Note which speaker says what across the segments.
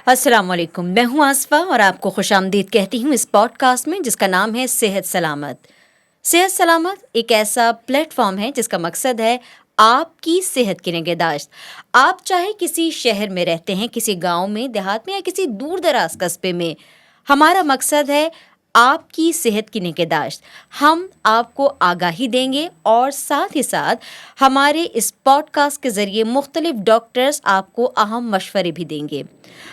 Speaker 1: अस्सलाम वालेकुम। मैं हूँ आसफ़ा और आपको खुशामदीद कहती हूँ इस पॉडकास्ट में जिसका नाम है सेहत सलामत। सेहत सलामत एक ऐसा प्लेटफॉर्म है जिसका मकसद है आपकी सेहत की निगहदाश्त। आप चाहे किसी शहर में रहते हैं, किसी गांव में, देहात में या किसी दूर दराज कस्बे में, हमारा मकसद है आपकी सेहत की निगहदाश्त। हम आपको आगाही देंगे और साथ ही साथ हमारे इस पॉडकास्ट के ज़रिए मुख्तलिफ डॉक्टर्स आपको अहम मशवरे भी देंगे।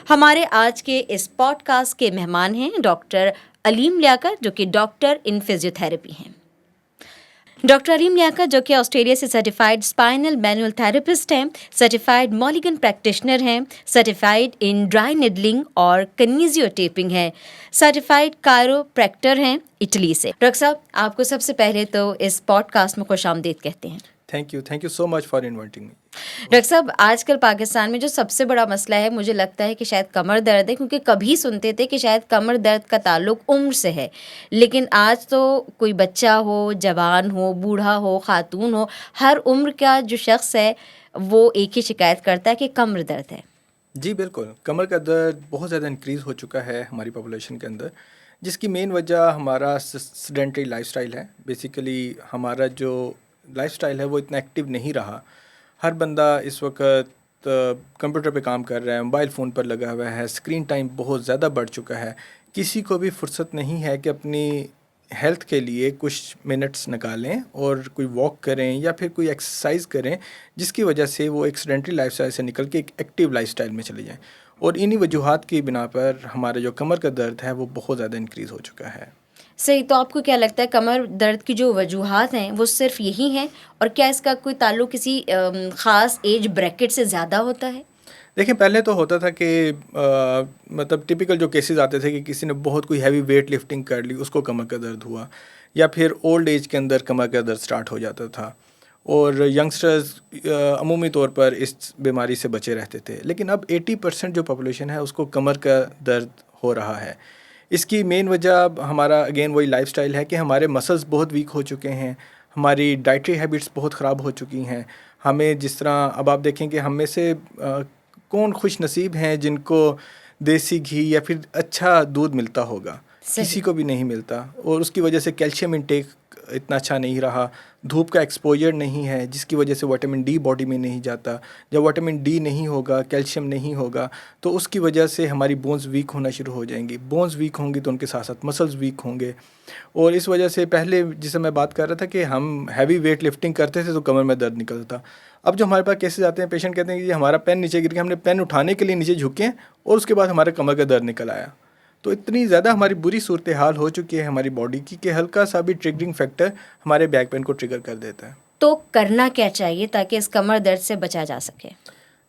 Speaker 1: हमारे आज के इस पॉडकास्ट के मेहमान हैं डॉक्टर अलीम लियाकत, जो कि डॉक्टर इन फिजियोथेरेपी हैं। डॉक्टर अलीम लियाकत जो कि ऑस्ट्रेलिया से सर्टिफाइड स्पाइनल मैनुअल थेरेपिस्ट हैं, सर्टिफाइड मॉलिगन प्रैक्टिशनर हैं, सर्टिफाइड इन ड्राई निडलिंग और कनीजियो टेपिंग है, सर्टिफाइड कायरोप्रैक्टर हैं इटली से। डॉक्टर साहब, आपको सबसे पहले तो इस पॉडकास्ट में खुशामदीद कहते हैं।
Speaker 2: Thank you so much for inviting me.
Speaker 1: Doctor साहब, आजकल पाकिस्तान में जो सबसे बड़ा मसला है, मुझे लगता है कि शायद कमर दर्द है, क्योंकि कभी सुनते थे कि शायद कमर दर्द का ताल्लुक उम्र से है, लेकिन आज तो कोई बच्चा हो, जवान हो, बूढ़ा हो, खातून हो, हर उम्र का जो शख्स है वो एक ही शिकायत करता है कि कमर दर्द है।
Speaker 2: जी बिल्कुल, कमर का दर्द बहुत ज़्यादा इंक्रीज़ हो चुका है हमारी पॉपुलेशन के अंदर, जिसकी मेन वजह हमारा सेडेंटरी लाइफस्टाइल है। बेसिकली हमारा जो लाइफस्टाइल है वो इतना एक्टिव नहीं रहा। हर बंदा इस वक्त कंप्यूटर पे काम कर रहा है, मोबाइल फ़ोन पर लगा हुआ है, स्क्रीन टाइम बहुत ज़्यादा बढ़ चुका है। किसी को भी फुर्सत नहीं है कि अपनी हेल्थ के लिए कुछ मिनट्स निकालें और कोई वॉक करें या फिर कोई एक्सरसाइज करें, जिसकी वजह से वो एक सेडेंटरी लाइफस्टाइल से निकल के एक एक्टिव लाइफस्टाइल में चले जाएं। और इन्हीं वजूहात की बिना पर हमारा जो कमर का दर्द है वो बहुत ज़्यादा इंक्रीज़ हो चुका है।
Speaker 1: सही, तो आपको क्या लगता है कमर दर्द की जो वजूहात हैं वो सिर्फ यही हैं, और क्या इसका कोई ताल्लुक किसी ख़ास एज ब्रैकेट से ज़्यादा होता है?
Speaker 2: देखिए, पहले तो होता था कि मतलब टिपिकल जो केसेस आते थे कि किसी ने बहुत कोई हैवी वेट लिफ्टिंग कर ली, उसको कमर का दर्द हुआ, या फिर ओल्ड एज के अंदर कमर का दर्द स्टार्ट हो जाता था। और यंगस्टर्स अमूमी तौर पर इस बीमारी से बचे रहते थे। लेकिन अब 80% जो पॉपुलेशन है उसको कमर का दर्द हो रहा है। इसकी मेन वजह हमारा अगेन वही लाइफस्टाइल है कि हमारे मसल्स बहुत वीक हो चुके हैं, हमारी डाइटरी हैबिट्स बहुत ख़राब हो चुकी हैं। हमें जिस तरह अब आप देखें कि हम में से कौन खुश नसीब हैं जिनको देसी घी या फिर अच्छा दूध मिलता होगा। किसी को भी नहीं मिलता, और उसकी वजह से कैल्शियम इंटेक इतना अच्छा नहीं रहा, धूप का एक्सपोजर नहीं है, जिसकी वजह से विटामिन डी बॉडी में नहीं जाता। जब विटामिन डी नहीं होगा, कैल्शियम नहीं होगा, तो उसकी वजह से हमारी बोन्स वीक होना शुरू हो जाएंगी। बोन्स वीक होंगी तो उनके साथ साथ मसल्स वीक होंगे। और इस वजह से पहले जिसे मैं बात कर रहा था कि हम हैवी वेट लिफ्टिंग करते थे तो कमर में दर्द निकलता। अब जो हमारे पास केसेस आते हैं, पेशेंट कहते हैं कि हमारा पेन नीचे गिर गया, हमने पेन उठाने के लिए नीचे झुके और उसके बाद हमारे कमर का दर्द निकल आया। तो इतनी ज़्यादा हमारी बुरी सूरत हाल हो चुकी है हमारी बॉडी की कि हल्का सा भी ट्रिगरिंग फैक्टर हमारे बैक पेन को ट्रिगर कर देता है।
Speaker 1: तो करना क्या चाहिए ताकि इस कमर दर्द से बचा जा सके?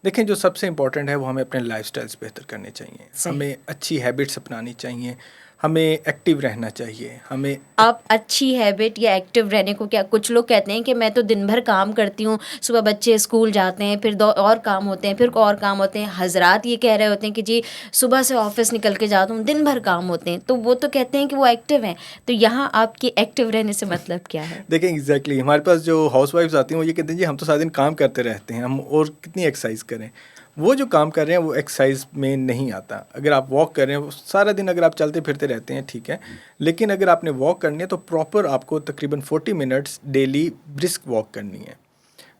Speaker 2: देखें, जो सबसे इम्पॉर्टेंट है वो हमें अपने लाइफस्टाइल्स बेहतर करने चाहिए,
Speaker 1: सही।
Speaker 2: हमें अच्छी हैबिट्स अपनानी चाहिए, हमें एक्टिव रहना चाहिए। हमें
Speaker 1: आप अच्छी हैबिट या एक्टिव रहने को क्या, कुछ लोग कहते हैं कि मैं तो दिन भर काम करती हूँ, सुबह बच्चे स्कूल जाते हैं, फिर दो और काम होते हैं, फिर और काम होते हैं। हजरात ये कह रहे होते हैं कि जी सुबह से ऑफिस निकल के जाता हूँ, दिन भर काम होते हैं, तो वो तो कहते हैं कि वो एक्टिव हैं। तो यहाँ आपकी एक्टिव रहने से मतलब क्या है?
Speaker 2: देखें एग्जैक्टली हमारे पास जो हाउस वाइफ्स आती हैं वो ये कहते हैं जी हम तो सारा दिन काम करते रहते हैं, हम और कितनी एक्सरसाइज करें। वो जो काम कर रहे हैं वो एक्सरसाइज में नहीं आता। अगर आप वॉक कर रहे हैं सारा दिन, अगर आप चलते फिरते रहते हैं ठीक है, लेकिन अगर आपने वॉक करनी है तो प्रॉपर आपको तकरीबन 40 मिनट्स डेली ब्रिस्क वॉक करनी है,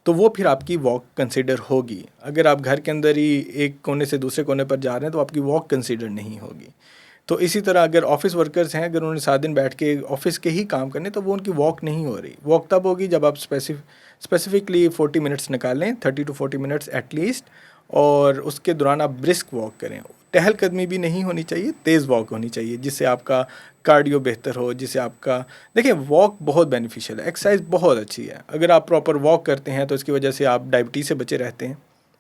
Speaker 2: तो वो फिर आपकी वॉक कंसिडर होगी। अगर आप घर के अंदर ही एक कोने से दूसरे कोने पर जा रहे हैं तो आपकी वॉक कंसिडर नहीं होगी। तो इसी तरह अगर ऑफिस वर्कर्स हैं, अगर उन्होंने सारा दिन बैठ के ऑफिस के ही काम करने, तो वो उनकी वॉक नहीं हो रही। वॉक तब होगी जब आप स्पेसिफिकली 40 मिनट्स निकालें, 30 to 40 मिनट्स एटलीस्ट, और उसके दौरान आप ब्रिस्क वॉक करें। टहलकदमी भी नहीं होनी चाहिए, तेज़ वॉक होनी चाहिए जिससे आपका कार्डियो बेहतर हो, जिससे आपका देखिए वॉक बहुत बेनिफिशियल है, एक्सरसाइज बहुत अच्छी है। अगर आप प्रॉपर वॉक करते हैं तो इसकी वजह से आप डायबिटीज़ से बचे रहते हैं,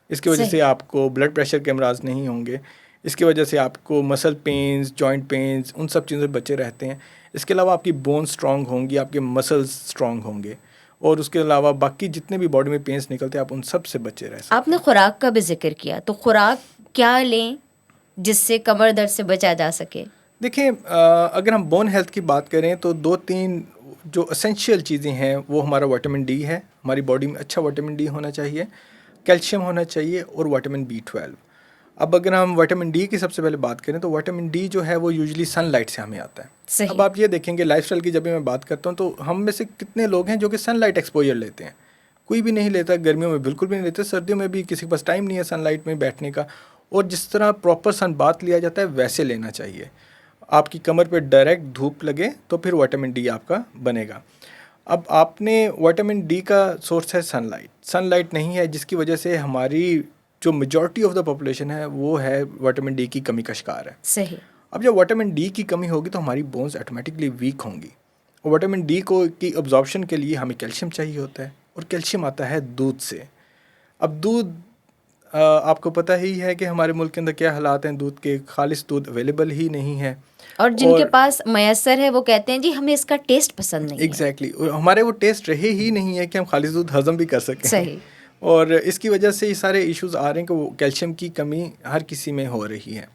Speaker 2: इसकी वजह से आपको ब्लड प्रेशर के अमराज नहीं होंगे, इसकी वजह से आपको मसल पेन्स, जॉइंट पेन्स, उन सब चीज़ों से बचे रहते हैं। इसके अलावा आपकी बोन स्ट्रॉन्ग होंगी, आपके मसल्स स्ट्रॉन्ग होंगे, और उसके अलावा बाकी जितने भी बॉडी में पेन्स निकलते हैं आप उन सब से बचे रह सकते हैं।
Speaker 1: आपने खुराक का भी जिक्र किया, तो खुराक क्या लें जिससे कमर दर्द से बचा जा सके?
Speaker 2: देखिए, अगर हम बोन हेल्थ की बात करें तो 2-3 जो असेंशियल चीज़ें हैं वो हमारा विटामिन डी है। हमारी बॉडी में अच्छा विटामिन डी होना चाहिए, कैल्शियम होना चाहिए, और विटामिन B12। अब अगर हम विटामिन डी की सबसे पहले बात करें तो विटामिन डी जो है वो यूजुअली सनलाइट से हमें आता है।
Speaker 1: सही।
Speaker 2: अब आप ये देखेंगे लाइफस्टाइल की जब भी मैं बात करता हूँ तो हम में से कितने लोग हैं जो कि सनलाइट एक्सपोजर लेते हैं। कोई भी नहीं लेता, गर्मियों में बिल्कुल भी नहीं लेते, सर्दियों में भी किसी के पास टाइम नहीं है सनलाइट में बैठने का। और जिस तरह प्रॉपर सन बाथ लिया जाता है वैसे लेना चाहिए। आपकी कमर पे डायरेक्ट धूप लगे तो फिर विटामिन डी आपका बनेगा। अब आपने विटामिन डी का सोर्स है सनलाइट, सनलाइट नहीं है जिसकी वजह से हमारी जो मेजॉरिटी ऑफ द पॉपुलेशन है वो है विटामिन डी की कमी का शिकार है।
Speaker 1: सही।
Speaker 2: अब जब विटामिन डी की कमी होगी तो हमारी बोन्स ऑटोमेटिकली वीक होंगी। और विटामिन डी को की अब्जॉर्प्शन के लिए हमें कैल्शियम चाहिए होता है और कैल्शियम आता है दूध से। अब दूध आपको पता ही है कि हमारे मुल्क के अंदर क्या हालात हैं, दूध के खालिस दूध अवेलेबल ही नहीं है।
Speaker 1: और जिनके पास मयसर है वो कहते हैं जी हमें इसका टेस्ट पसंद नहीं
Speaker 2: एग्जैक्टली और हमारे वो टेस्ट रहे ही नहीं है कि हम खालिस दूध हजम भी कर सकें।
Speaker 1: सही।
Speaker 2: और इसकी वजह से ये सारे इश्यूज आ रहे हैं कि वो कैल्शियम की कमी हर किसी में हो रही है।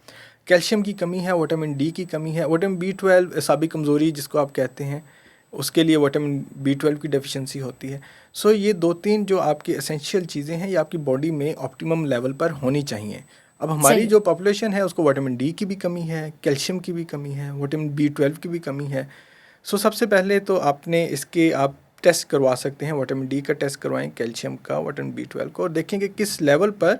Speaker 2: कैल्शियम की कमी है, विटामिन डी की कमी है, विटामिन B12 असाबी कमज़ोरी जिसको आप कहते हैं उसके लिए विटामिन B12 की डेफिशिएंसी होती है। सो ये 2-3 जो आपकी एसेंशियल चीज़ें हैं ये आपकी बॉडी में ऑप्टिमम लेवल पर होनी चाहिए। अब हमारी
Speaker 1: सही।
Speaker 2: जो पॉपुलेशन है उसको विटामिन डी की भी कमी है, कैल्शियम की भी कमी है, विटामिन B12 की भी कमी है। सो सबसे पहले तो आपने इसके आप टेस्ट करवा सकते हैं, विटामिन डी का टेस्ट करवाएं, कैल्शियम का, विटामिन B12 को, और देखें कि किस लेवल पर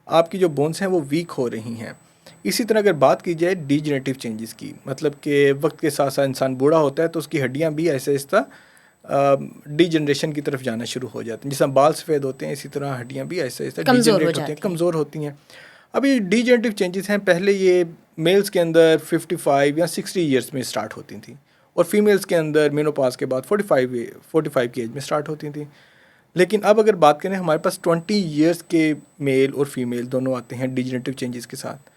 Speaker 2: आपकी जो बोन्स हैं वो वीक हो रही हैं। इसी तरह अगर बात की जाए डीजेनरेटिव चेंजेस की, मतलब कि वक्त के साथ साथ इंसान बूढ़ा होता है तो उसकी हड्डियां भी ऐसे ऐसा डीजनरेशन की तरफ जाना शुरू हो जाती हैं। जिस तरह बाल सफ़ेद होते हैं इसी तरह हड्डियां भी ऐसे ऐसे डीजनरेट होती हैं, कमज़ोर होती हैं। अब ये डीजेनरेटिव चेंजेस हैं, पहले ये मेल्स के अंदर 55 या 60 ईयर्स में स्टार्ट होती थी और फीमेल्स के अंदर मेनोपॉज के बाद 45 की एज में स्टार्ट होती थी। लेकिन अब अगर बात करें हमारे पास 20 ईयर्स के मेल और फीमेल दोनों आते हैं डीजनरेटिव चेंजेस के साथ।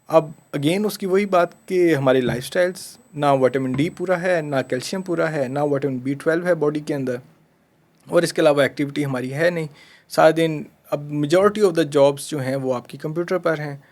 Speaker 2: अब अगेन उसकी वही बात कि हमारी लाइफस्टाइल्स, ना विटामिन डी पूरा है, ना कैल्शियम पूरा है, ना विटामिन B12 है बॉडी के अंदर, और इसके अलावा एक्टिविटी हमारी है नहीं सारा दिन। अब मेजॉरिटी ऑफ द जॉब्स जो हैं वो आपकी कंप्यूटर पर हैं।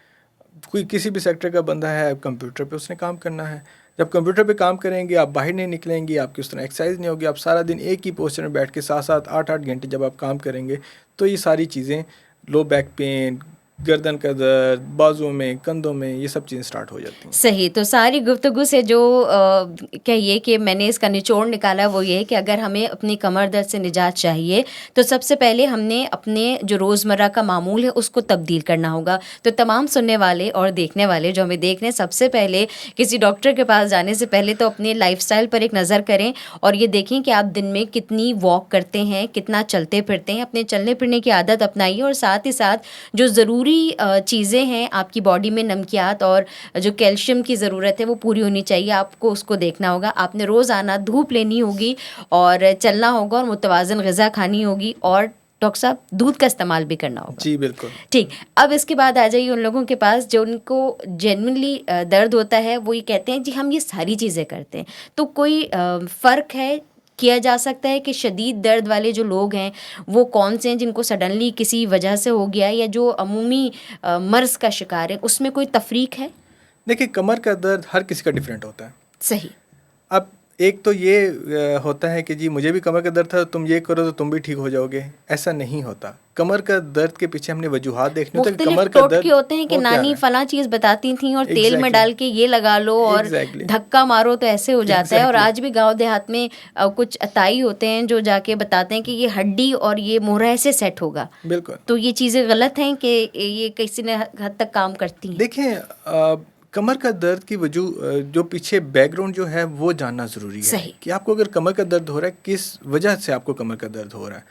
Speaker 2: कोई किसी भी सेक्टर का बंदा है, कंप्यूटर पे उसने काम करना है। जब कंप्यूटर पे काम करेंगे आप बाहर नहीं निकलेंगे, आपकी उस तरह एक्सरसाइज नहीं होगी, आप सारा दिन एक ही पोस्चर में बैठ के 7-7 8-8 घंटे जब आप काम करेंगे तो ये सारी चीज़ें, लो बैक पेन, गर्दन का दर्द, बाजुओं में, कंधों में, ये सब चीज़ें स्टार्ट हो जाती हैं।
Speaker 1: सही। तो सारी गुफ्तगू से जो कहिए कि मैंने इसका निचोड़ निकाला वो ये कि अगर हमें अपनी कमर दर्द से निजात चाहिए तो सबसे पहले हमने अपने जो रोज़मर्रा का मामूल है उसको तब्दील करना होगा। तो तमाम सुनने वाले और देखने वाले जो हमें देख रहे हैं, सबसे पहले किसी डॉक्टर के पास जाने से पहले तो अपने लाइफस्टाइल पर एक नज़र करें और ये देखें कि आप दिन में कितनी वॉक करते हैं, कितना चलते फिरते हैं। अपने चलने फिरने की आदत अपनाइए और साथ ही साथ जो ज़रूरी चीज़ें हैं आपकी बॉडी में, नमकियात और जो कैल्शियम की ज़रूरत है वो पूरी होनी चाहिए, आपको उसको देखना होगा। आपने रोज़ाना धूप लेनी होगी और चलना होगा और मुतवाज़न ग़िज़ा खानी होगी और डॉक्टर साहब दूध का इस्तेमाल भी करना होगा।
Speaker 2: जी बिल्कुल।
Speaker 1: ठीक। अब इसके बाद आ जाइए उन लोगों के पास जो उनको जेन्युइनली दर्द होता है, वो ये कहते हैं जी हम ये सारी चीज़ें करते हैं। तो कोई फ़र्क है, किया जा सकता है कि शदीद दर्द वाले जो लोग हैं वो कौन से हैं जिनको सडनली किसी वजह से हो गया या जो अमूमी मर्ज़ का शिकार है, उसमें कोई तफरीक है?
Speaker 2: देखिए कमर का दर्द हर किसी का डिफरेंट होता है।
Speaker 1: सही।
Speaker 2: अब एक तो ये होता है कि जी मुझे भी कमर का दर्द था, तुम ये करो तो तुम भी ठीक हो जाओगे, ऐसा नहीं होता। कमर का दर्द के पीछे हमने वजूहात देखने होते हैं। कमर का दर्द
Speaker 1: होते हैं कि नानी फला चीज़ बताती थी और तेल में डाल के ये लगा लो और धक्का मारो तो ऐसे हो जाता है। और आज भी गांव देहात में कुछ अताई होते हैं जो जाके बताते हैं कि ये हड्डी और ये मोहरा ऐसे सेट होगा।
Speaker 2: बिल्कुल।
Speaker 1: तो ये चीज़ें गलत हैं कि ये किसी ने हद तक काम करती हैं?
Speaker 2: देखें कमर का दर्द की वजह जो पीछे बैकग्राउंड जो है वो जानना ज़रूरी है।
Speaker 1: सही।
Speaker 2: कि आपको अगर कमर का दर्द हो रहा है किस वजह से आपको कमर का दर्द हो रहा है।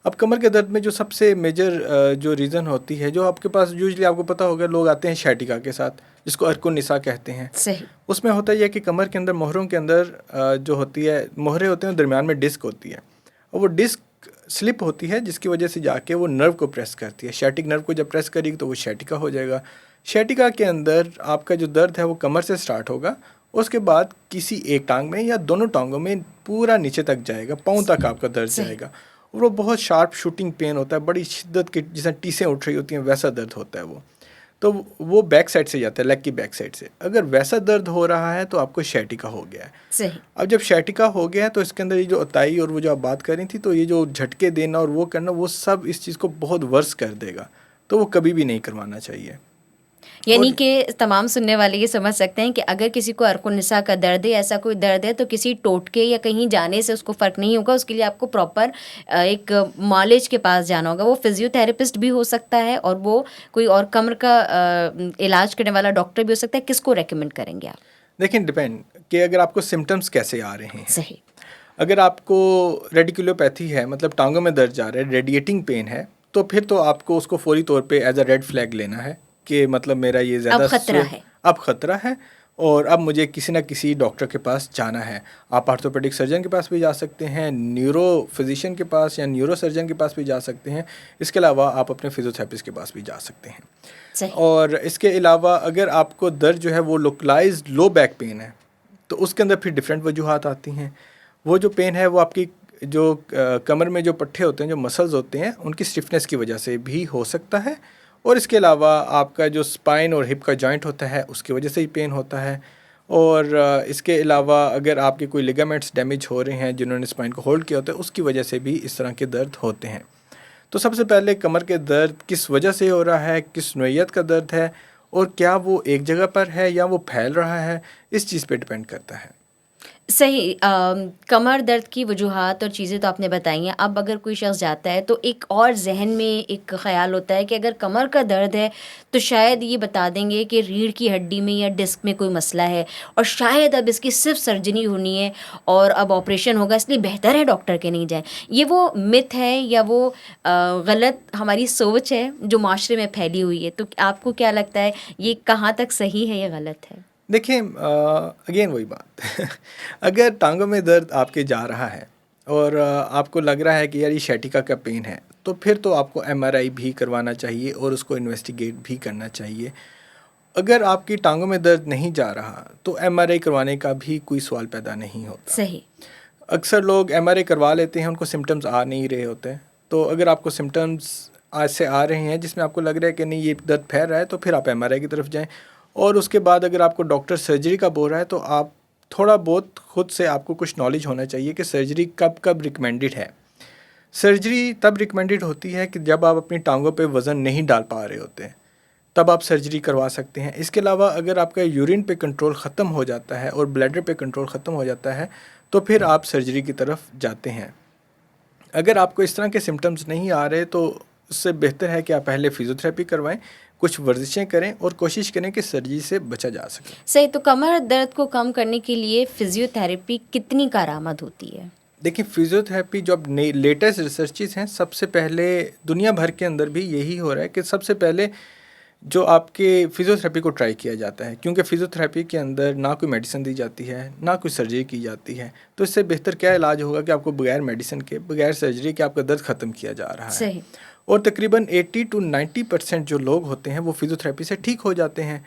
Speaker 2: अब कमर के दर्द में जो सबसे मेजर जो रीज़न होती है, जो आपके पास यूजुअली आपको पता होगा, लोग आते हैं शैटिका के साथ जिसको अर्कुन निसा कहते हैं।
Speaker 1: सही।
Speaker 2: उसमें होता है कि कमर के अंदर मोहरों के अंदर जो होती है, मोहरे होते हैं, दरमियान में डिस्क होती है और वो डिस्क स्लिप होती है जिसकी वजह से जाके वो नर्व को प्रेस करती है। शैटिक नर्व को जब प्रेस करेगी तो वो शैटिका हो जाएगा। शैटिका के अंदर आपका जो दर्द है वो कमर से स्टार्ट होगा, उसके बाद किसी एक टांग में या दोनों टांगों में पूरा नीचे तक जाएगा, पाँव तक आपका दर्द जाएगा और वो बहुत शार्प शूटिंग पेन होता है, बड़ी शिद्दत की, जैसे टीसें उठ रही होती हैं वैसा दर्द होता है वो। तो वो बैक साइड से जाता है, लेग की बैक साइड से। अगर वैसा दर्द हो रहा है तो आपको शैटिका हो गया है।
Speaker 1: सही।
Speaker 2: अब जब शैटिका हो गया है तो इसके अंदर ये जो अताई और वो जो आप बात कर रही थी, तो ये जो झटके देना और वो करना, वो सब इस चीज़ को बहुत वर्स कर देगा, तो वो कभी भी नहीं करवाना चाहिए।
Speaker 1: यानी कि तमाम सुनने वाले ये समझ सकते हैं कि अगर किसी को अर्कुनिसा का दर्द है, ऐसा कोई दर्द है, तो किसी टोटके या कहीं जाने से उसको फ़र्क नहीं होगा। उसके लिए आपको प्रॉपर एक मालिज के पास जाना होगा। वो फिजियोथेरेपिस्ट भी हो सकता है और वो कोई और कमर का इलाज करने वाला डॉक्टर भी हो सकता है। किसको रेकमेंड करेंगे आप?
Speaker 2: देखिए डिपेंड कि अगर आपको सिम्टम्स कैसे आ रहे हैं।
Speaker 1: सही।
Speaker 2: अगर आपको रेडिकुलोपैथी है, मतलब टांगों में दर्द जा रहा है, रेडिएटिंग पेन है, तो फिर तो आपको उसको फौरी तौर पे एज अ रेड फ्लैग लेना है कि मतलब मेरा ये ज़्यादा अब ख़तरा है और अब मुझे किसी ना किसी डॉक्टर के पास जाना है। आप ऑर्थोपेडिक सर्जन के पास भी जा सकते हैं, न्यूरो फिजिशियन के पास या न्यूरो सर्जन के पास भी जा सकते हैं। इसके अलावा आप अपने फिजियोथेरेपिस्ट के पास भी जा सकते हैं।
Speaker 1: सही।
Speaker 2: और इसके अलावा अगर आपको दर्द जो है वो लोकलाइज्ड लो बैक पेन है, तो उसके अंदर फिर डिफरेंट वजूहात आती हैं। वो जो पेन है वो आपकी जो कमर में जो पट्टे होते हैं, जो मसल्स होते हैं, उनकी स्टिफनेस की वजह से भी हो सकता है। और इसके अलावा आपका जो स्पाइन और हिप का जॉइंट होता है उसकी वजह से ही पेन होता है। और इसके अलावा अगर आपके कोई लिगामेंट्स डैमेज हो रहे हैं जिन्होंने स्पाइन को होल्ड किया होता है, उसकी वजह से भी इस तरह के दर्द होते हैं। तो सबसे पहले कमर के दर्द किस वजह से हो रहा है, किस नोयत का दर्द है और क्या वो एक जगह पर है या वो फैल रहा है, इस चीज़ पे डिपेंड करता है।
Speaker 1: सही। कमर दर्द की वजूहात और चीज़ें तो आपने बताई हैं। अब अगर कोई शख्स जाता है तो एक और जहन में एक ख़्याल होता है कि अगर कमर का दर्द है तो शायद ये बता देंगे कि रीढ़ की हड्डी में या डिस्क में कोई मसला है और शायद अब इसकी सिर्फ सर्जरी होनी है और अब ऑपरेशन होगा, इसलिए बेहतर है डॉक्टर के नहीं जाएं। ये वो मिथ है या वो गलत हमारी सोच है जो माशरे में फैली हुई है। तो आपको क्या लगता है ये कहाँ तक सही है या गलत है?
Speaker 2: देखिए अगेन वही बात अगर टांगों में दर्द आपके जा रहा है और आपको लग रहा है कि यार ये शैटिका का पेन है, तो फिर तो आपको एमआरआई भी करवाना चाहिए और उसको इन्वेस्टिगेट भी करना चाहिए। अगर आपकी टांगों में दर्द नहीं जा रहा तो एमआरआई करवाने का भी कोई सवाल पैदा नहीं होता।
Speaker 1: सही।
Speaker 2: अक्सर लोग एमआरआई करवा लेते हैं, उनको सिम्टम्स आ नहीं रहे होते। तो अगर आपको सिम्टम्स आज से आ रहे हैं जिसमें आपको लग रहा है कि नहीं ये दर्द फैल रहा है, तो फिर आप एमआरआई की तरफ जाएं। और उसके बाद अगर आपको डॉक्टर सर्जरी का बोल रहा है तो आप थोड़ा बहुत खुद से आपको कुछ नॉलेज होना चाहिए कि सर्जरी कब कब रिकमेंडेड है। सर्जरी तब रिकमेंडेड होती है कि जब आप अपनी टांगों पे वज़न नहीं डाल पा रहे होते हैं, तब आप सर्जरी करवा सकते हैं। इसके अलावा अगर आपका यूरिन पे कंट्रोल ख़त्म हो जाता है और ब्लैडर पे कंट्रोल ख़त्म हो जाता है तो फिर आप सर्जरी की तरफ जाते हैं। अगर आपको इस तरह के सिम्टम्स नहीं आ रहे तो उससे बेहतर है कि आप पहले फिजियोथेरेपी करवाएं, कुछ वर्जिशें करें और कोशिश करें कि सर्जरी से बचा जा सके।
Speaker 1: सही। तो कमर दर्द को कम करने के लिए फिजियोथेरेपी कितनी कारआमद होती है?
Speaker 2: देखिए फिजियोथेरेपी जो अब नई लेटेस्ट रिसर्चेस हैं, सबसे पहले दुनिया भर के अंदर भी यही हो रहा है कि सबसे पहले जो आपके फिजियोथेरेपी को ट्राई किया जाता है, क्योंकि फिजियोथेरेपी के अंदर ना कोई मेडिसिन दी जाती है ना कोई सर्जरी की जाती है। तो इससे बेहतर क्या इलाज होगा कि आपको बगैर मेडिसिन के, बगैर सर्जरी के आपका दर्द ख़त्म किया जा रहा है।
Speaker 1: सही।
Speaker 2: और तकरीबन 80 to 90% जो लोग होते हैं वो फिजियोथेरेपी से ठीक हो जाते हैं।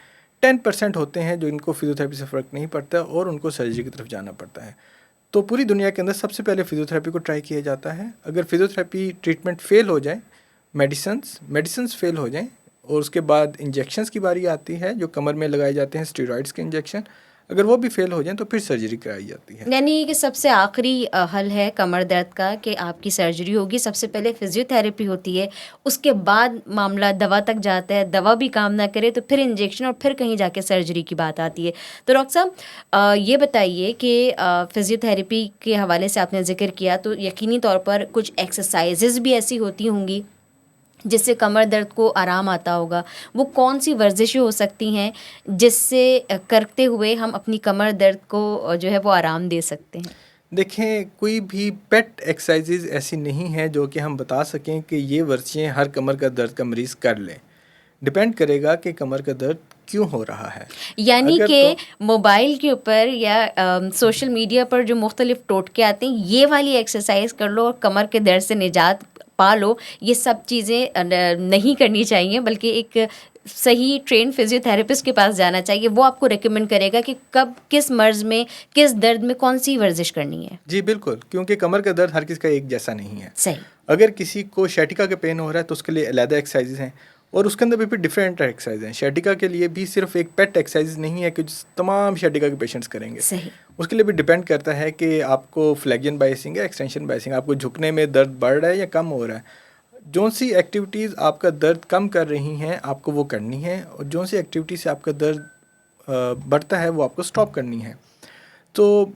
Speaker 2: 10% होते हैं जो इनको फिजियोथेरेपी से फ़र्क नहीं पड़ता और उनको सर्जरी की तरफ जाना पड़ता है। तो पूरी दुनिया के अंदर सबसे पहले फिजियोथेरेपी को ट्राई किया जाता है। अगर फिजियोथेरेपी ट्रीटमेंट फ़ेल हो जाए, मेडिसिन्स फ़ेल हो जाएं और उसके बाद इंजेक्शंस की बारी आती है जो कमर में लगाए जाते हैं, स्टेरॉइड्स के इंजेक्शन। अगर वो भी फेल हो जाएं तो फिर सर्जरी कराई जाती है।
Speaker 1: यानी कि सबसे आखिरी हल है कमर दर्द का कि आपकी सर्जरी होगी। सबसे पहले फिजियोथेरेपी होती है, उसके बाद मामला दवा तक जाता है। दवा भी काम ना करे तो फिर इंजेक्शन और फिर कहीं जाके सर्जरी की बात आती है। तो डॉक्टर साहब ये बताइए कि फिजियोथेरेपी के हवाले से आपने ज़िक्र किया तो यकीनी तौर पर कुछ एक्सरसाइजेज़ भी ऐसी होती होंगी जिससे कमर दर्द को आराम आता होगा। वो कौन सी वर्जिशें हो सकती हैं जिससे करते हुए हम अपनी कमर दर्द को जो है वो आराम दे सकते हैं?
Speaker 2: देखें, कोई भी पेट एक्सरसाइजेज ऐसी नहीं है जो कि हम बता सकें कि ये वर्जिशें हर कमर का दर्द का मरीज़ कर ले। डिपेंड करेगा कि कमर का दर्द क्यों हो रहा है।
Speaker 1: यानी कि मोबाइल के ऊपर या सोशल मीडिया पर जो मुख्तलिफ टोटके आते हैं, ये वाली एक्सरसाइज कर लो और कमर के दर्द से निजात पा लो, ये सब चीज़ें नहीं करनी चाहिए, बल्कि एक सही ट्रेन फिजियोथेरेपिस्ट के पास जाना चाहिए। वो आपको रेकमेंड करेगा कि कब किस मर्ज़ में किस दर्द में कौन सी वर्जिश करनी है।
Speaker 2: जी बिल्कुल, क्योंकि कमर का दर्द हर किसी का एक जैसा नहीं है।
Speaker 1: सही।
Speaker 2: अगर किसी को शैटिका का पेन हो रहा है तो उसके लिए अलग एक्सरसाइजेज हैं और उसके अंदर भी फिर डिफरेंट एक्सरसाइज हैं। शैटिका के लिए भी सिर्फ एक पेट एक्सरसाइज नहीं है कि तमाम शैटिका के पेशेंट्स करेंगे।
Speaker 1: सही।
Speaker 2: उसके लिए भी डिपेंड करता है कि आपको फ्लेक्जन बाइसिंग या एक्सटेंशन बाइसिंग, आपको झुकने में दर्द बढ़ रहा है या कम हो रहा है। जो सी एक्टिविटीज़ आपका दर्द कम कर रही हैं आपको वो करनी है, और जो सी एक्टिविटी से आपका दर्द बढ़ता है वो आपको स्टॉप करनी है। तो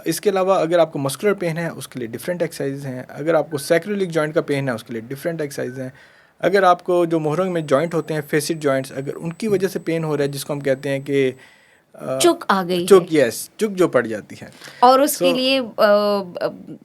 Speaker 2: इसके अलावा अगर आपको मस्कुलर पेन है उसके लिए डिफरेंट एक्सरसाइज हैं, अगर आपको सैक्रोलिक जॉइंट का पेन है उसके लिए डिफरेंट एक्सरसाइज हैं, अगर आपको जो मोहरंग में जॉइंट होते हैं फेसिड जॉइंट्स, अगर उनकी वजह से पेन हो रहा है जिसको हम कहते हैं कि
Speaker 1: चुक आ गई
Speaker 2: चुक,
Speaker 1: है
Speaker 2: यस, चुक जो पड़ जाती है,
Speaker 1: और उसके
Speaker 2: So-
Speaker 1: लिए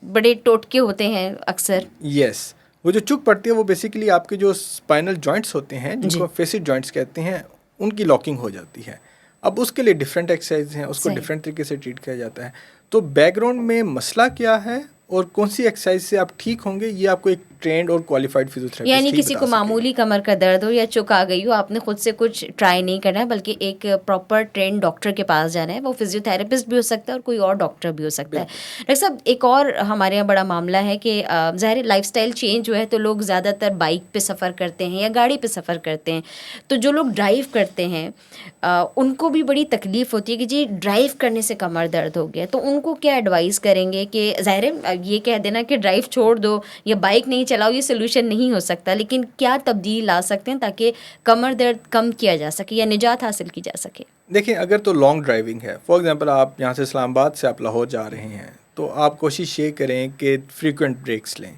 Speaker 1: बड़े टोटके होते हैं अक्सर।
Speaker 2: यस, वो जो चुक पड़ती है वो बेसिकली आपके जो स्पाइनल जॉइंट्स होते हैं जिनको
Speaker 1: जी।
Speaker 2: फेसिड जॉइंट्स कहते हैं उनकी लॉकिंग हो जाती है। अब उसके लिए डिफरेंट एक्सरसाइज हैं, उसको
Speaker 1: सही।
Speaker 2: डिफरेंट तरीके से ट्रीट किया जाता है। तो बैकग्राउंड में मसला क्या है और कौन सी एक्सरसाइज से आप ठीक होंगे ये आपको एक ट्रेंड और क्वालिफाइड फिजियोथेरेपिस्ट
Speaker 1: यानी
Speaker 2: ही
Speaker 1: किसी
Speaker 2: बता
Speaker 1: को
Speaker 2: सकेगा।
Speaker 1: मामूली कमर का दर्द हो या चुक आ गई हो, आपने खुद से कुछ ट्राई नहीं करना है, बल्कि एक प्रॉपर ट्रेंड डॉक्टर के पास जाना है। वो फिजियोथेरेपिस्ट भी हो सकता है और कोई और डॉक्टर भी हो सकता है। डॉक्टर साहब, एक और हमारे यहाँ बड़ा मामला है कि ज़ाहिर लाइफस्टाइल चेंज हुआ है तो लोग ज़्यादातर बाइक पे सफ़र करते हैं या गाड़ी पे सफ़र करते हैं। तो जो लोग ड्राइव करते हैं उनको भी बड़ी तकलीफ़ होती है कि जी ड्राइव करने से कमर दर्द हो गया, तो उनको क्या एडवाइस करेंगे कि ज़ाहिर है ये कह देना कि ड्राइव छोड़ दो या बाइक नहीं चलाओ ये सोल्यूशन नहीं हो सकता, लेकिन क्या तब्दील ला सकते हैं ताकि कमर दर्द कम किया जा सके या निजात हासिल की जा सके?
Speaker 2: देखिए, अगर तो लॉन्ग ड्राइविंग है, फॉर एग्जांपल आप यहाँ से इस्लामाबाद से आप लाहौर जा रहे हैं, तो आप कोशिश ये करें कि फ्रीक्वेंट ब्रेक्स लें।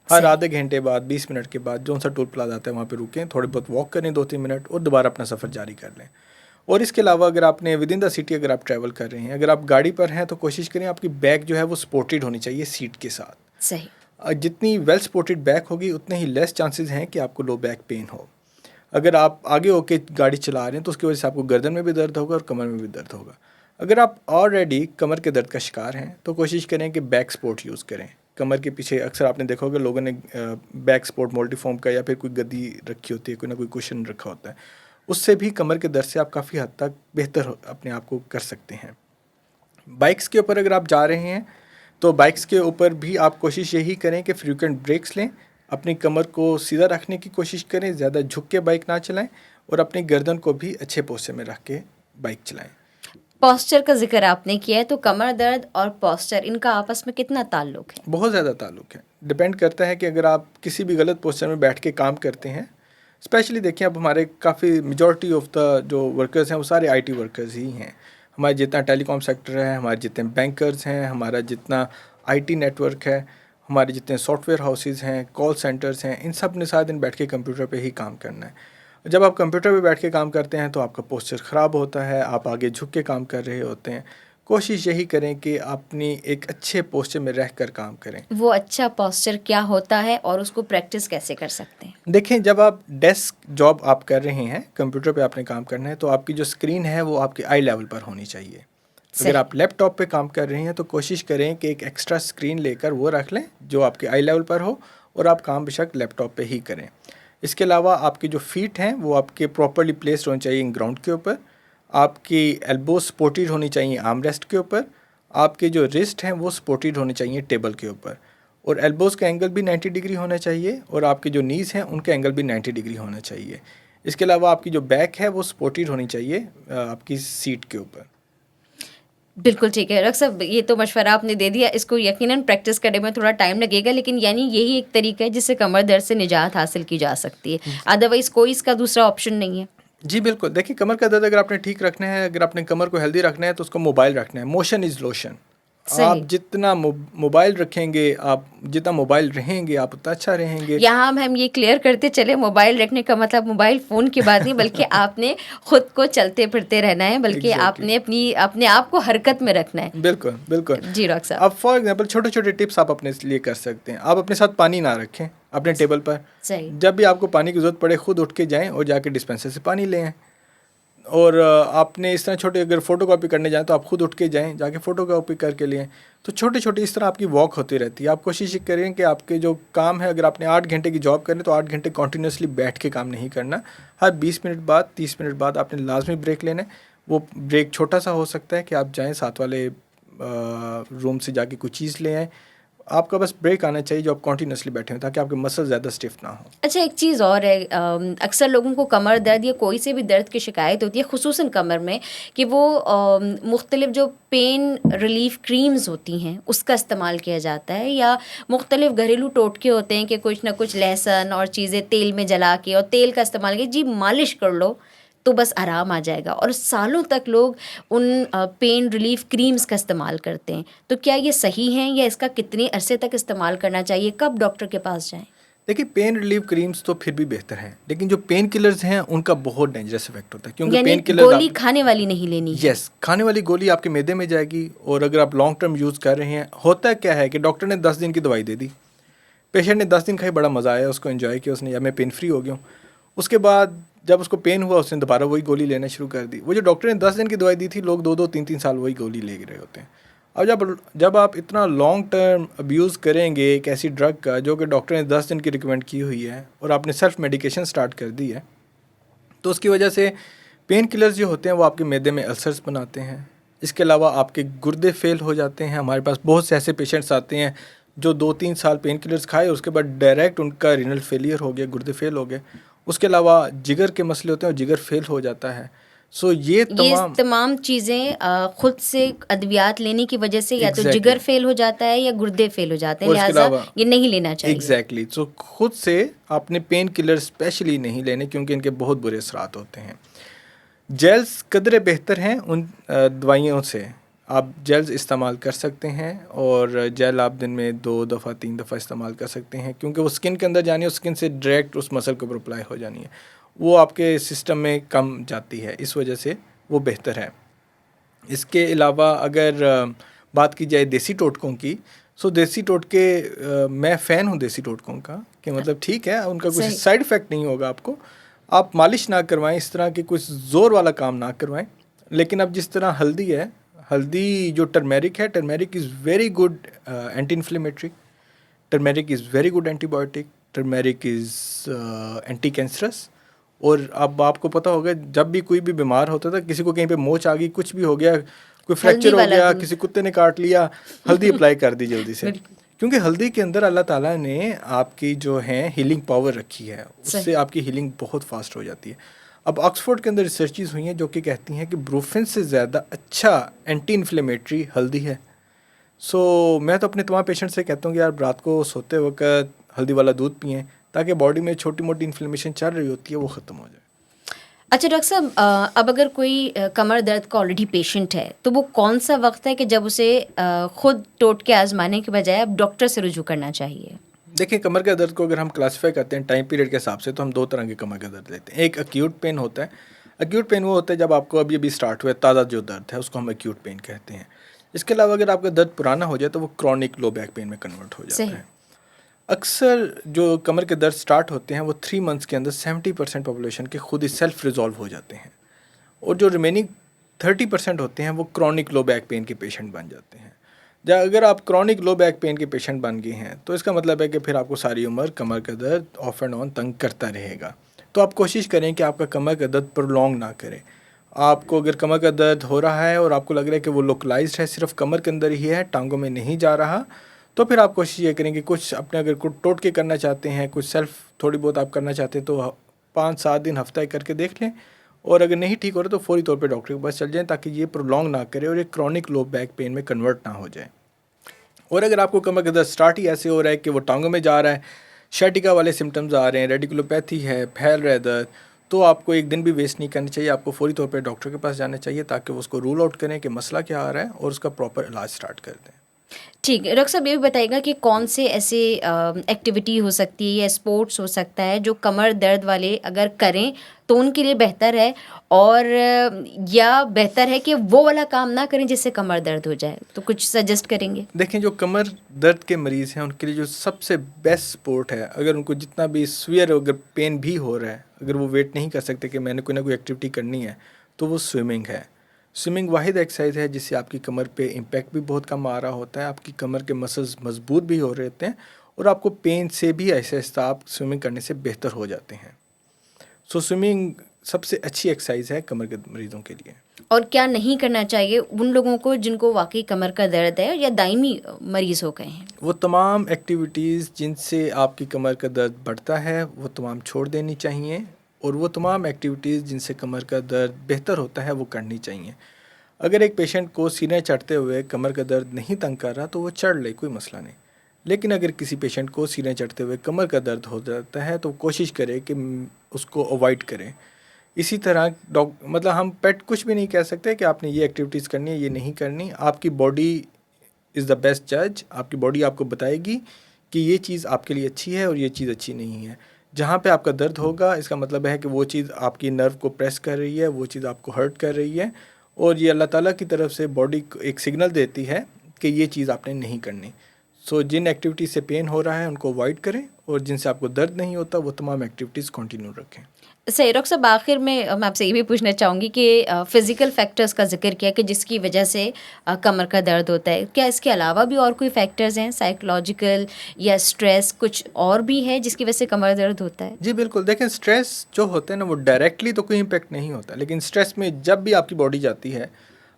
Speaker 2: हर
Speaker 1: सही।
Speaker 2: आधे घंटे बाद 20 मिनट के बाद जो सा टोल प्लाजा आता है वहाँ पे रुकें, थोड़े बहुत वॉक करें 2-3 मिनट और दोबारा अपना सफ़र जारी कर लें। और इसके अलावा अगर आपने विद इन द सिटी अगर आप ट्रैवल कर रहे हैं, अगर आप गाड़ी पर हैं तो कोशिश करें आपकी बैक जो है वो सपोर्टेड होनी चाहिए सीट के साथ।
Speaker 1: सही।
Speaker 2: जितनी वेल सपोर्टेड बैक होगी उतने ही लेस चांसेस हैं कि आपको लो बैक पेन हो। अगर आप आगे होके गाड़ी चला रहे हैं तो उसकी वजह से आपको गर्दन में भी दर्द होगा और कमर में भी दर्द होगा। अगर आप ऑलरेडी कमर के दर्द का शिकार हैं तो कोशिश करें कि बैक सपोर्ट यूज़ करें। कमर के पीछे अक्सर आपने देखा होगा लोगों ने बैक सपोर्ट मल्टीफॉर्म का या फिर कोई गद्दी रखी होती है, कोई ना कोई कुशन रखा होता है, उससे भी कमर के दर्द से आप काफ़ी हद तक बेहतर अपने आप को कर सकते हैं। बाइक्स के ऊपर अगर आप जा रहे हैं तो बाइक्स के ऊपर भी आप कोशिश यही करें कि फ्रीक्वेंट ब्रेक्स लें, अपनी कमर को सीधा रखने की कोशिश करें, ज़्यादा झुक के बाइक ना चलाएं और अपनी गर्दन को भी अच्छे पोस्चर में रख के बाइक चलाएं।
Speaker 1: पोस्चर का जिक्र आपने किया है, तो कमर दर्द और पोस्चर इनका आपस में कितना ताल्लुक है?
Speaker 2: बहुत ज़्यादा ताल्लुक है। डिपेंड करता है कि अगर आप किसी भी गलत पोस्चर में बैठ के काम करते हैं, स्पेशली देखिए अब हमारे काफ़ी मेजॉरिटी ऑफ द जो वर्कर्स हैं वो सारे आईटी वर्कर्स ही हैं। हमारे जितना टेलीकॉम सेक्टर है, हमारे जितने बैंकर्स हैं, हमारा जितना आईटी नेटवर्क है, हमारे जितने सॉफ्टवेयर हाउसेज हैं, कॉल सेंटर्स हैं, इन सब ने सारा दिन बैठ के कंप्यूटर पे ही काम करना है। जब आप कंप्यूटर पे बैठ के काम करते हैं तो आपका पोस्चर ख़राब होता है, आप आगे झुक के काम कर रहे होते हैं। कोशिश यही करें कि अपनी एक अच्छे पोस्चर में रह कर काम करें।
Speaker 1: वो अच्छा पोस्चर क्या होता है और उसको प्रैक्टिस कैसे कर सकते हैं?
Speaker 2: देखें, जब आप डेस्क जॉब आप कर रहे हैं, कंप्यूटर पे आपने काम करना है, तो आपकी जो स्क्रीन है वो आपके आई लेवल पर होनी चाहिए। अगर आप लैपटॉप पे काम कर रहे हैं तो कोशिश करें कि एक एक्स्ट्रा स्क्रीन लेकर वो रख लें जो आपके आई लेवल पर हो और आप काम बेशक लैपटॉप पे ही करें। इसके अलावा आपकी जो फीट हैं वो आपके प्रॉपरली प्लेस्ड होनी चाहिए ग्राउंड के ऊपर, आपकी एल्बो सपोर्टेड होनी चाहिए आर्म रेस्ट के ऊपर, आपके जो रिस्ट हैं वो सपोर्टेड होने चाहिए टेबल के ऊपर, और एल्बोज़ का एंगल भी 90 डिग्री होना चाहिए और आपके जो नीज़ हैं उनका एंगल भी 90 डिग्री होना चाहिए। इसके अलावा आपकी जो बैक है वो सपोर्टेड होनी चाहिए आपकी सीट के ऊपर।
Speaker 1: बिल्कुल ठीक है डॉक्टर साहब, ये तो मशवरा आपने दे दिया, इसको यकीनन प्रैक्टिस करने में थोड़ा टाइम लगेगा, लेकिन यानी यही एक तरीका है जिससे कमर दर्द से निजात हासिल की जा सकती है, अदरवाइज़ कोई इसका दूसरा ऑप्शन नहीं है।
Speaker 2: जी बिल्कुल। देखिए, कमर का दर्द अगर आपने ठीक रखना है, अगर आपने कमर को हेल्दी रखना है तो उसको मोबाइल रखना है। Motion is lotion. आप जितना मोबाइल रखेंगे, आप जितना मोबाइल रहेंगे आप उतना अच्छा रहेंगे।
Speaker 1: यहाँ हम ये क्लियर करते चले, मोबाइल रखने का मतलब मोबाइल फ़ोन की बात नहीं, बल्कि आपने खुद को चलते फिरते रहना है, बल्कि आपने अपने आप को हरकत में रखना है।
Speaker 2: बिल्कुल बिल्कुल
Speaker 1: जी डॉक्टर साहब।
Speaker 2: अब फॉर एग्जांपल छोटे छोटे टिप्स आप अपने लिए कर सकते हैं। आप अपने साथ पानी ना रखें अपने टेबल पर।
Speaker 1: सही।
Speaker 2: जब भी आपको पानी की ज़रूरत पड़े खुद उठ के जाएं और जाके डिस्पेंसर से पानी लें। और आपने इस तरह छोटे अगर फ़ोटो कॉपी करने जाएँ तो आप खुद उठ के जाएँ, जाके फ़ोटो कॉपी करके लें। तो छोटे छोटे इस तरह आपकी वॉक होती रहती है। आप कोशिश करें कि आपके जो काम है, अगर आपने 8 घंटे की जॉब करनी तो 8 घंटे कॉन्टीन्यूसली बैठ के काम नहीं करना। हर 20 मिनट बाद 30 मिनट बाद आपने लाजमी ब्रेक लेना है। वो ब्रेक छोटा सा हो सकता है कि आप जाएँ साथ वाले रूम से जाके कुछ चीज़ ले आएँ, आपका बस ब्रेक आना चाहिए जो आप कॉन्टीन्यूसली बैठे हो, ताकि आपके मसल ज़्यादा स्टिफ ना हो।
Speaker 1: अच्छा, एक चीज़ और है, अक्सर लोगों को कमर दर्द या कोई से भी दर्द की शिकायत होती है, खुसूसन कमर में, कि वो मुख्तलिफ जो पेन रिलीफ क्रीम्स होती हैं उसका इस्तेमाल किया जाता है, या मुख्तलिफ घरेलू टोटके होते हैं कि कुछ ना कुछ लहसुन और चीज़ें तेल में जला के और तेल का इस्तेमाल किया, जी मालिश कर लो तो बस आराम आ जाएगा, और सालों तक लोग उन पेन रिलीफ क्रीम्स का इस्तेमाल करते हैं। तो क्या ये सही है, या इसका कितने अरसे तक इस्तेमाल करना चाहिए, कब डॉक्टर के पास जाएं?
Speaker 2: देखिए, पेन रिलीफ क्रीम्स तो फिर भी बेहतर हैं, लेकिन जो पेन किलर्स हैं उनका बहुत डेंजरस इफेक्ट होता है, क्योंकि
Speaker 1: यानी
Speaker 2: पेन किलर
Speaker 1: गोली खाने वाली नहीं लेनी है।
Speaker 2: यस, खाने वाली गोली आपके मैदे में जाएगी, और अगर आप लॉन्ग टर्म यूज़ कर रहे हैं, होता क्या है कि डॉक्टर ने 10 दिन की दवाई दे दी, पेशेंट ने 10 दिन खाई, बड़ा मज़ा आया, उसको एंजॉय किया उसने, या मैं पेन फ्री हो गया हूँ। उसके बाद जब उसको पेन हुआ, उसने दोबारा वही गोली लेना शुरू कर दी। वो जो डॉक्टर ने 10 दिन की दवाई दी थी, लोग 2-2 3-3 साल वही गोली ले रहे होते हैं। और जब आप इतना लॉन्ग टर्म अब्यूज़ करेंगे एक ऐसी ड्रग का जो कि डॉक्टर ने 10 दिन की रिकमेंड की हुई है, और आपने सेल्फ मेडिकेशन स्टार्ट कर दी है, तो उसकी वजह से पेन किलर्स जो होते हैं वो आपके मैदे में अल्सर्स बनाते हैं। इसके अलावा आपके गुर्दे फेल हो जाते हैं। हमारे पास बहुत से ऐसे पेशेंट्स आते हैं जो 2-3 साल पेन किलर्स खाए, उसके बाद डायरेक्ट उनका रीनल फेलियर हो गया, गुर्दे फेल हो गए। उसके अलावा जिगर के मसले होते हैं और जिगर फेल हो जाता है। सो ये
Speaker 1: तमाम चीज़ें खुद से अद्वियात लेने की वजह से या तो
Speaker 2: Exactly.
Speaker 1: जिगर फेल हो जाता है या गुर्दे फेल हो जाते हैं,
Speaker 2: और इसके
Speaker 1: लिहाजा
Speaker 2: अलावा
Speaker 1: ये नहीं लेना चाहिए।
Speaker 2: एग्जैक्टली सो खुद से आपने पेन किलर स्पेशली नहीं लेने, क्योंकि इनके बहुत बुरे असरात होते हैं। जेल्स कदरे बेहतर हैं उन दवाइयों से। आप जेल्स इस्तेमाल कर सकते हैं, और जेल आप दिन में 2 दफ़ा 3 दफ़ा इस्तेमाल कर सकते हैं, क्योंकि वो स्किन के अंदर जानी है, स्किन से डायरेक्ट उस मसल के ऊपर अप्लाई हो जानी है, वो आपके सिस्टम में कम जाती है, इस वजह से वो बेहतर है। इसके अलावा अगर बात की जाए देसी टोटकों की, सो देसी टोटके मैं फ़ैन हूँ देसी टोटकों का, कि मतलब ठीक है, उनका कुछ साइड इफ़ेक्ट नहीं होगा आपको। आप मालिश ना करवाएं, इस तरह के कुछ ज़ोर वाला काम ना करवाएं, लेकिन अब जिस तरह हल्दी है, हल्दी जो टर्मेरिक है, turmeric is very good anti inflammatory, turmeric is very good antibiotic, turmeric is anti cancerous. और अब आपको पता होगा, जब भी कोई भी बीमार होता था, किसी को कहीं पे मोच आ गई, कुछ भी हो गया, कोई फ्रैक्चर हो गया, किसी कुत्ते ने काट लिया, हल्दी अप्लाई कर दी जल्दी से, क्योंकि हल्दी के अंदर अल्लाह ताला ने आपकी जो है हीलिंग पावर रखी है, उससे आपकी हीलिंग बहुत फास्ट हो जाती है। अब ऑक्सफोर्ड के अंदर रिसर्चेस हुई हैं जो कि कहती हैं कि ब्रूफिन से ज़्यादा अच्छा एंटी इन्फ्लेमेटरी हल्दी है। सो मैं तो अपने तमाम पेशेंट से कहता हूँ कि यार रात को सोते वक्त हल्दी वाला दूध पिएं, ताकि बॉडी में छोटी मोटी इन्फ्लेमेशन चल रही होती है वो ख़त्म हो जाए।
Speaker 1: अच्छा डॉक्टर साहब, अब अगर कोई कमर दर्द का ऑलरेडी पेशेंट है, तो वो कौन सा वक्त है कि जब उसे खुद टोटके आजमाने के बजाय अब डॉक्टर से रुजू करना चाहिए?
Speaker 2: देखिए, कमर का दर्द को अगर हम क्लासीफाई करते हैं टाइम पीरियड के हिसाब से, तो हम 2 तरह के कमर का दर्द लेते हैं। एक एक्यूट पेन होता है। एक्यूट पेन वो होता है जब आपको अभी अभी स्टार्ट हुआ है, ताज़ा जो दर्द है उसको हम एक्यूट पेन कहते हैं। इसके अलावा अगर आपका दर्द पुराना हो जाए तो वो क्रॉनिक लो बैक पेन में कन्वर्ट हो जाता है। अक्सर जो कमर के दर्द स्टार्ट होते हैं वो 3 मंथ्स के अंदर 70% पॉपुलेशन के खुद ही सेल्फ रिजॉल्व हो जाते हैं, और जो रिमेनिंग 30% होते हैं वो क्रॉनिक लो बैक पेन के पेशेंट बन जाते हैं। अगर आप क्रॉनिक लो बैक पेन के पेशेंट बन गए हैं, तो इसका मतलब है कि फिर आपको सारी उम्र कमर का दर्द ऑफ एंड ऑन तंग करता रहेगा। तो आप कोशिश करें कि आपका कमर का दर्द प्रोलॉन्ग ना करे। आपको अगर कमर का दर्द हो रहा है और आपको लग रहा है कि वो लोकलाइज्ड है, सिर्फ कमर के अंदर ही है, टांगों में नहीं जा रहा, तो फिर आप कोशिश ये करें कि कुछ अपने अगर कुछ टोटके करना चाहते हैं, कुछ सेल्फ थोड़ी बहुत आप करना चाहते हैं, तो 5-7 दिन हफ्ता करके देख लें, और अगर नहीं ठीक हो रहा तो फौरी तौर पे डॉक्टर के पास चल जाएं, ताकि ये प्रोलॉन्ग ना करे और ये क्रॉनिक लो बैक पेन में कन्वर्ट ना हो जाए। और अगर आपको कमर का दर्द स्टार्ट ही ऐसे हो रहा है कि वो टांगों में जा रहा है, शर्टिका वाले सिम्टम्स आ रहे हैं, रेडिकुलोपैथी है, फैल रहा है दर्द, तो आपको एक दिन भी वेस्ट नहीं करनी चाहिए। आपको फौरी तौर पे डॉक्टर के पास जाना चाहिए, ताकि वो उसको रूल आउट करें कि मसला क्या आ रहा है और उसका प्रॉपर इलाज स्टार्ट कर दें।
Speaker 1: ठीक है डॉक्टर साहब, ये भी बताइएगा कि कौन से ऐसे एक्टिविटी हो सकती है या स्पोर्ट्स हो सकता है जो कमर दर्द वाले अगर करें तो उनके लिए बेहतर है, और या बेहतर है कि वो वाला काम ना करें जिससे कमर दर्द हो जाए, तो कुछ सजेस्ट करेंगे?
Speaker 2: देखें, जो कमर दर्द के मरीज़ हैं उनके लिए जो सबसे बेस्ट स्पोर्ट है, अगर उनको जितना भी सीवियर अगर पेन भी हो रहा है, अगर वो वेट नहीं कर सकते कि मैंने कोई ना कोई एक्टिविटी करनी है, तो वो स्विमिंग है। स्विमिंग वाहिद एक्सरसाइज है जिससे आपकी कमर पे इम्पैक्ट भी बहुत कम आ रहा होता है, आपकी कमर के मसल्स मजबूत भी हो रहे होते हैं, और आपको पेन से भी ऐसे आप स्विमिंग करने से बेहतर हो जाते हैं। सो स्विमिंग सबसे अच्छी एक्सरसाइज है कमर के मरीज़ों के लिए।
Speaker 1: और क्या नहीं करना चाहिए उन लोगों को जिनको वाकई कमर का दर्द है या दायमी मरीज़ हो गए हैं?
Speaker 2: वो तमाम एक्टिविटीज़ जिनसे आपकी कमर का दर्द बढ़ता है वो तमाम छोड़ देनी चाहिए, और वो तमाम एक्टिविटीज़ जिनसे कमर का दर्द बेहतर होता है वो करनी चाहिए। अगर एक पेशेंट को सीने चढ़ते हुए कमर का दर्द नहीं तंग कर रहा तो वो चढ़ ले, कोई मसला नहीं। लेकिन अगर किसी पेशेंट को सीने चढ़ते हुए कमर का दर्द हो जाता है तो कोशिश करें कि उसको अवॉइड करें। इसी तरह मतलब हम पेट कुछ भी नहीं कह सकते कि आपने ये एक्टिविटीज़ करनी है, ये नहीं करनी। आपकी बॉडी इज़ द बेस्ट जज। आपकी बॉडी आपको बताएगी कि ये चीज़ आपके लिए अच्छी है और ये चीज़ अच्छी नहीं है। जहाँ पे आपका दर्द होगा इसका मतलब है कि वो चीज़ आपकी नर्व को प्रेस कर रही है, वो चीज़ आपको हर्ट कर रही है, और ये अल्लाह ताला की तरफ से बॉडी को एक सिग्नल देती है कि ये चीज़ आपने नहीं करनी। सो जिन एक्टिविटीज़ से पेन हो रहा है उनको अवॉइड करें, और जिनसे आपको दर्द नहीं होता वो तमाम एक्टिविटीज़ कंटिन्यू रखें।
Speaker 1: सही। डॉक्टर साहब, आखिर में मैं आपसे ये भी पूछना चाहूँगी कि फ़िज़िकल फैक्टर्स का ज़िक्र किया कि जिसकी वजह से कमर का दर्द होता है। क्या इसके अलावा भी और कोई फैक्टर्स हैं, साइकोलॉजिकल या स्ट्रेस, कुछ और भी है जिसकी वजह से कमर दर्द होता है?
Speaker 2: जी बिल्कुल, देखें स्ट्रेस जो होता है ना वो डायरेक्टली तो कोई इम्पेक्ट नहीं होता, लेकिन स्ट्रेस में जब भी आपकी बॉडी जाती है,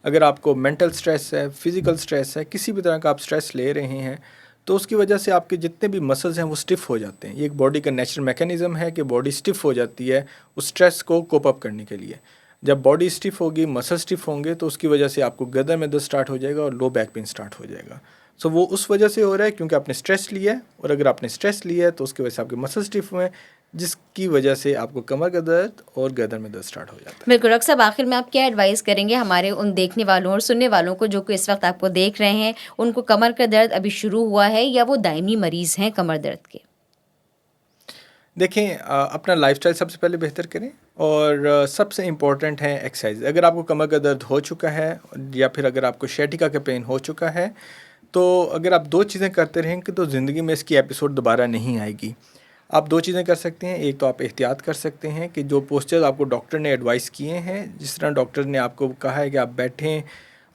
Speaker 2: अगर आपको मेंटल स्ट्रेस है, फिज़िकल स्ट्रेस है, किसी भी तरह का आप स्ट्रेस ले रहे हैं, तो उसकी वजह से आपके जितने भी मसल्स हैं वो स्टिफ हो जाते हैं। ये एक बॉडी का नेचुरल मैकेनिज़्म है कि बॉडी स्टिफ हो जाती है उस स्ट्रेस को कोप अप करने के लिए। जब बॉडी स्टिफ होगी, मसल स्टिफ होंगे, तो उसकी वजह से आपको गर्दन में दर्द स्टार्ट हो जाएगा और लो बैक पेन स्टार्ट हो जाएगा। सो वो उस वजह से हो रहा है क्योंकि आपने स्ट्रेस लिया है, और अगर आपने स्ट्रेस लिया है तो उसकी वजह से आपके मसल स्टिफ हुए हैं, जिसकी वजह से आपको कमर का दर्द और गर्दन में दर्द स्टार्ट हो जाता है।
Speaker 1: बिल्कुल। डॉक्टर साहब, आखिर में आप क्या एडवाइस करेंगे हमारे उन देखने वालों और सुनने वालों को जो कि इस वक्त आपको देख रहे हैं, उनको कमर का दर्द अभी शुरू हुआ है या वो दायमी मरीज़ हैं कमर दर्द के?
Speaker 2: देखें, अपना लाइफस्टाइल सबसे पहले बेहतर करें, और सबसे इम्पॉर्टेंट है एक्सरसाइज। अगर आपको कमर का दर्द हो चुका है या फिर अगर आपको शैटिका का पेन हो चुका है, तो अगर आप दो चीज़ें करते रहेंगे तो ज़िंदगी में इसकी एपिसोड दोबारा नहीं आएगी। आप दो चीज़ें कर सकते हैं। एक तो आप एहतियात कर सकते हैं कि जो पोस्चर आपको डॉक्टर ने एडवाइस किए हैं, जिस तरह डॉक्टर ने आपको कहा है कि आप बैठें,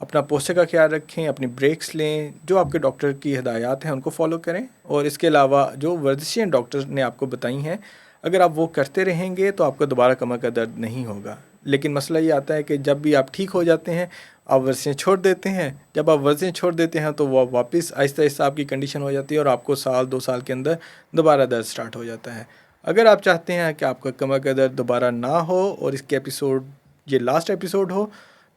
Speaker 2: अपना पोस्चर का ख्याल रखें, अपनी ब्रेक्स लें, जो आपके डॉक्टर की हिदायत हैं उनको फॉलो करें। और इसके अलावा जो वर्जिशें डॉक्टर ने आपको बताई हैं, अगर आप वो करते रहेंगे तो आपको दोबारा कमर का दर्द नहीं होगा। लेकिन मसला ये आता है कि जब भी आप ठीक हो जाते हैं आप वर्जिशें छोड़ देते हैं। जब आप वर्जिशें छोड़ देते हैं तो वो वापस आहिस्ता आहिस्ता आपकी कंडीशन हो जाती है और आपको साल 2 साल के अंदर दोबारा दर्द स्टार्ट हो जाता है। अगर आप चाहते हैं कि आपका कमर का दर्द दोबारा ना हो और इसके एपिसोड ये लास्ट एपिसोड हो,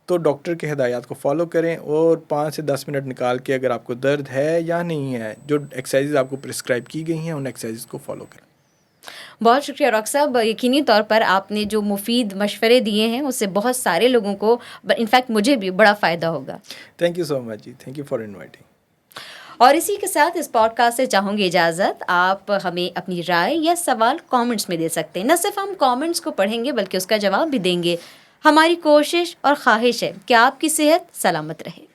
Speaker 2: तो डॉक्टर के हिदायत को फॉलो करें, और 5 से 10 मिनट निकाल के अगर आपको दर्द है या नहीं है, जो एक्सरसाइज आपको प्रिस्क्राइब की गई हैं उन एक्सरसाइज को फॉलो करें।
Speaker 1: बहुत शुक्रिया डॉक्टर साहब। यकीनी तौर पर आपने जो मुफीद मशवरे दिए हैं उससे बहुत सारे लोगों को, इनफैक्ट मुझे भी बड़ा फ़ायदा होगा।
Speaker 2: थैंक यू सो मच जी, थैंक यू फॉर इनवाइटिंग।
Speaker 1: और इसी के साथ इस पॉडकास्ट से चाहूँगी इजाज़त। आप हमें अपनी राय या सवाल कमेंट्स में दे सकते हैं। न सिर्फ हम कमेंट्स को पढ़ेंगे बल्कि उसका जवाब भी देंगे। हमारी कोशिश और ख्वाहिश है कि आपकी सेहत सलामत रहे।